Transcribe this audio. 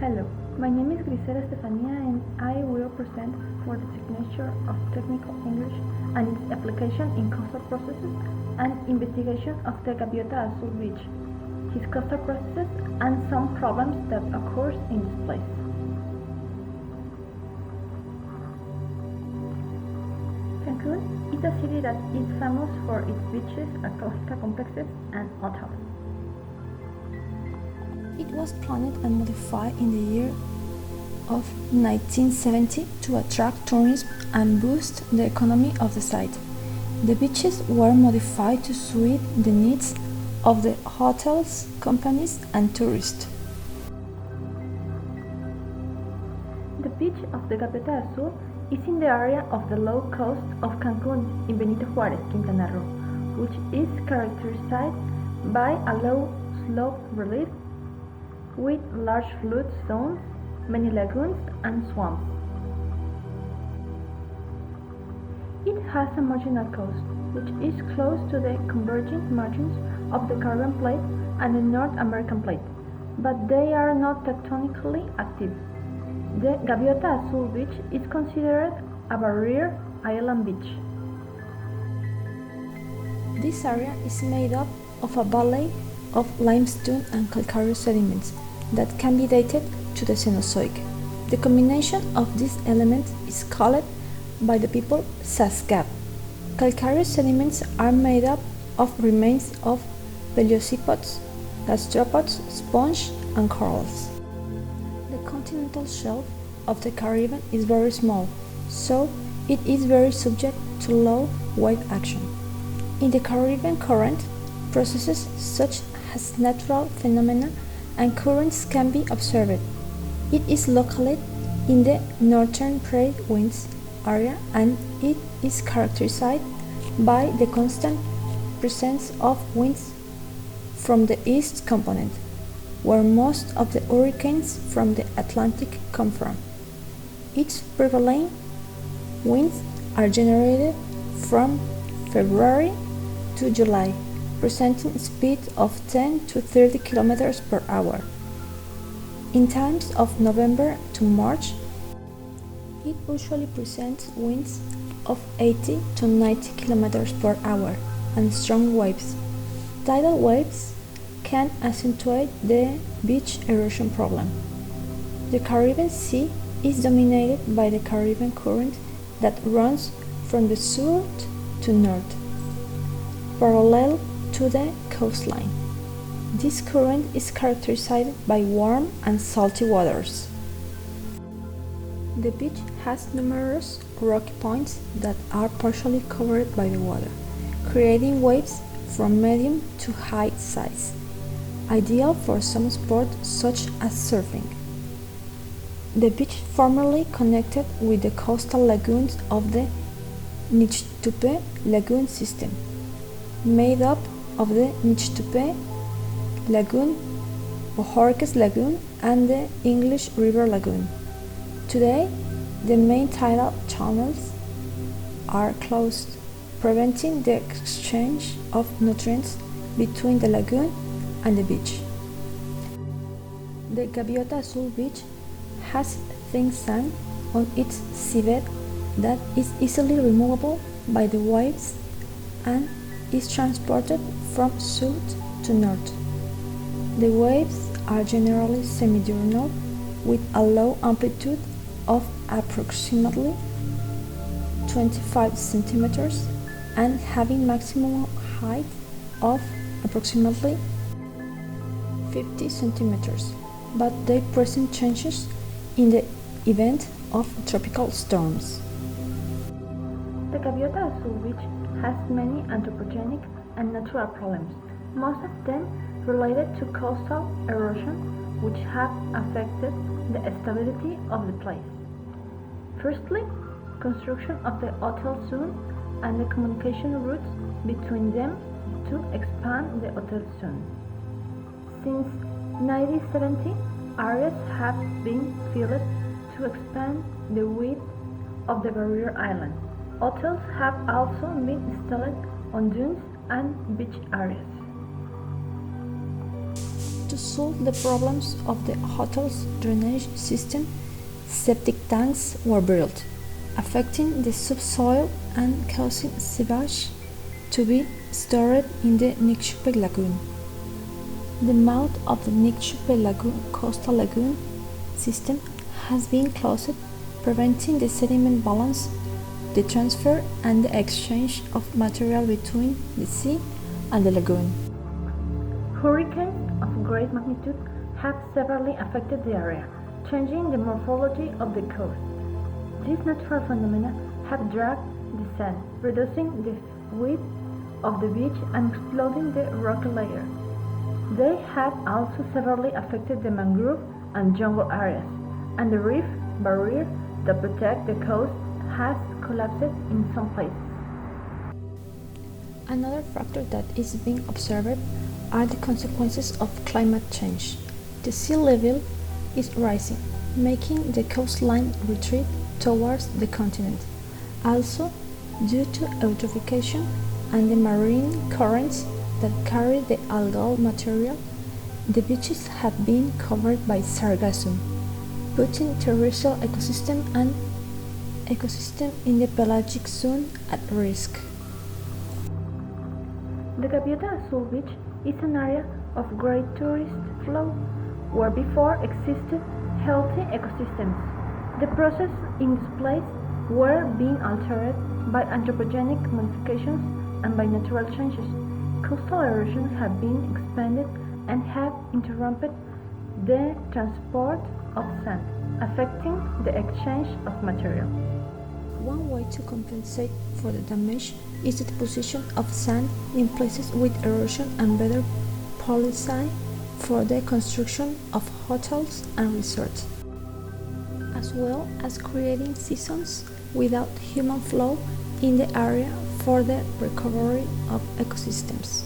Hello, my name is Griselda Estefanía and I will present for the signature of technical English and its application in coastal processes and investigation of the Gaviota Azul beach, his coastal processes and some problems that occurs in this place. Cancun is a city that is famous for its beaches, archaeological complexes and hotels. It was planned and modified in the year of 1970 to attract tourism and boost the economy of the site. The beaches were modified to suit the needs of the hotels, companies and tourists. The beach of the Gaviota Azul is in the area of the low coast of Cancun in Benito Juárez, Quintana Roo, which is characterized by a low slope relief with large flood zones, many lagoons and swamps. It has a marginal coast, which is close to the converging margins of the Caribbean Plate and the North American Plate, but they are not tectonically active. The Gaviota Azul beach is considered a barrier island beach. This area is made up of a valley of limestone and calcareous sediments that can be dated to the Cenozoic. The combination of these elements is called by the people Sasgab. Calcareous sediments are made up of remains of velocipods, gastropods, sponge and corals. The continental shelf of the Caribbean is very small, so it is very subject to low wave action. In the Caribbean current, processes such as natural phenomena and currents can be observed. It is located in the northern trade winds area and it is characterized by the constant presence of winds from the east component, where most of the hurricanes from the Atlantic come from. Its prevailing winds are generated from February to July, presenting speed of 10 to 30 km per hour. In times of November to March, it usually presents winds of 80 to 90 km per hour and strong waves. Tidal waves can accentuate the beach erosion problem. The Caribbean Sea is dominated by the Caribbean current that runs from the south to north, parallel to the coastline. This current is characterized by warm and salty waters. The beach has numerous rocky points that are partially covered by the water, creating waves from medium to high size, ideal for some sports such as surfing. The beach formerly connected with the coastal lagoons of the Nixtupe lagoon system, made up of the Nixtupe Lagoon, Bojorquez Lagoon and the English River Lagoon. Today, the main tidal channels are closed, preventing the exchange of nutrients between the lagoon and the beach. The Gaviota Azul beach has thin sand on its seabed that is easily removable by the waves and is transported from south to north. The waves are generally semidiurnal with a low amplitude of approximately 25 centimeters and having maximum height of approximately 50 centimeters, but they present changes in the event of tropical storms. The Gaviota Azul beach has many anthropogenic and natural problems, most of them related to coastal erosion, which have affected the stability of the place. Firstly, construction of the hotel zone and the communication routes between them to expand the hotel zone. Since 1970, areas have been filled to expand the width of the barrier island. Hotels have also been installed on dunes and beach areas. To solve the problems of the hotel's drainage system, septic tanks were built, affecting the subsoil and causing sewage to be stored in the Nikchupe Lagoon. The mouth of the Nikchupe Lagoon coastal lagoon system has been closed, preventing the sediment balance, the transfer and the exchange of material between the sea and the lagoon. Hurricanes of great magnitude have severely affected the area, changing the morphology of the coast. These natural phenomena have dragged the sand, reducing the width of the beach and exploding the rocky layer. They have also severely affected the mangrove and jungle areas, and the reef barrier that protects the coast has collapsed in some places. Another factor that is being observed are the consequences of climate change. The sea level is rising, making the coastline retreat towards the continent. Also, due to eutrophication and the marine currents that carry the algal material, the beaches have been covered by sargassum, putting terrestrial ecosystem in the pelagic zone at risk. The Gaviota Azul beach is an area of great tourist flow where before existed healthy ecosystems. The process in this place were being altered by anthropogenic modifications and by natural changes. Coastal erosion have been expanded and have interrupted the transport of sand, affecting the exchange of material. One way to compensate for the damage is the deposition of sand in places with erosion and better policy for the construction of hotels and resorts, as well as creating seasons without human flow in the area for the recovery of ecosystems.